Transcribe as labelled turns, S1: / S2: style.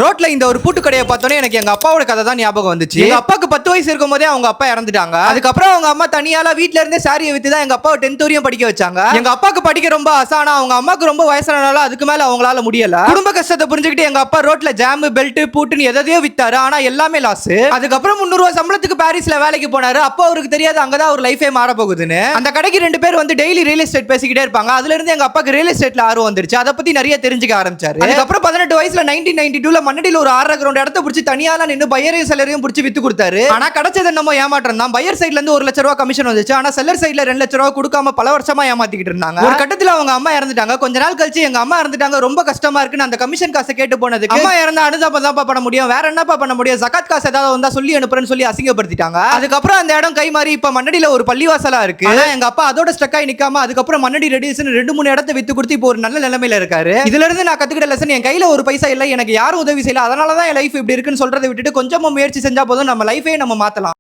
S1: ரோட்ல இந்த ஒரு பூட்டு கடையை பார்த்தோன்னே எனக்கு எங்க அப்பாவோட கதை தான் ஞாபகம் வந்துச்சு. எங்க அப்பாக்கு 10 வயசு இருக்கும் போதே அவங்க அப்பா இறந்துட்டாங்க. அதுக்கப்புறம் அவங்க அம்மா தனியால வீட்ல இருந்தே சாரியை வித்து தான் எங்க அப்பாவை 10th வரையும் படிக்க வச்சாங்க. எங்க அப்பாக்கு படிக்க ரொம்ப ஆசை, ஆனா அவங்க அம்மாக்கு ரொம்ப வயசானால அதுக்கு மேல அவங்களால முடியல. குடும்ப கஷ்டத்தை புரிஞ்சுக்கிட்டு எங்க அப்பா ரோட்ல ஜாம், பெல்ட், பூட்டுன்னு எதையோ வித்தாரு. ஆனா எல்லாமே லாஸ். அதுக்கப்புறம் 300 ரூபாய் சம்பளத்துக்கு பாரிஸ்ல வேலைக்கு போனாரு. அப்போ அவருக்கு தெரியாது அங்கதான் ஒரு லைஃபே மாற போகுதுன்னு. அந்த கடைக்கு 2 பேர் வந்து டெய்லி ரியல் எஸ்டேட் பேசிக்கிட்டே இருப்பாங்க. அதுல இருந்து எங்க அப்பாக்கு ரியல் எஸ்டேட்ல ஆர்வம் வந்துருச்சு. அதை பத்தி நிறைய தெரிஞ்சுக்க ஆரம்பிச்சாரு. அதுக்கப்புறம் 18 வயசுல 1992ல மண்ணடியில ஒரு 6 கிரவுண்ட் இடத்த பிடிச்சி தனியால நின்று பையரையும் செல்லரையும் பிடிச்சி வித்து கொடுத்தாரு. ஆனா கிடைச்சது நம்ம ஏமாற்றம் தான். பையர் சைடுல இருந்து 1 லட்சம் ரூபாய் கமிஷன் வந்துச்சு. ஆனா செல்லர் சைடுல 2 லட்சம் ரூபாய் கொடுக்காம பல வருஷமா ஏமாத்திக்கிட்டு இருந்தாங்க. ஒரு கட்டத்துல அவங்க அம்மா இறந்துட்டாங்க. கொஞ்ச நாள் கழிச்சு எங்க அம்மா இறந்துட்டாங்க, ரொம்ப கஷ்டமா இருக்குன்னு அந்த கமிஷன் காசை கேட்டு போனதுக்கு அம்மா இறந்தா அனுதாபம் தான் பண்ண முடியும், வேற என்னப்பா பண்ண முடியும், ஜகாத் காசு ஏதாவது வந்தா சொல்லி அனுப்புறேன்னு சொல்லி அசிங்கப்படுத்திட்டாங்க. அதுக்கப்புறம் அந்த இடம் கை மாறி இப்ப மண்ணடியில ஒரு பள்ளிவாசலா இருக்கு. ஆனா எங்க அப்பா அதோட ஸ்டக் ஆகி நிக்காம அதுக்கப்புறம் மண்ணடி ரெடியூஸ்னு 2-3 இடத்தை வித்து கொடுத்து இப்போ ஒரு நல்ல நிலைமையில இருக்காரு. இதுல இருந்து நான் கத்துக்கிட்ட லெசன், என் கையில ஒரு பைசா இல்ல, எனக்கு யாரும் உதவி செய்யல, அதனாலதான் என் லைஃப் இப்படி இருக்குன்னு சொல்றதை விட்டுட்டு கொஞ்சமா முயற்சி செஞ்சா போதும் நம்ம லைஃபே நம்ம மாத்தலாம்.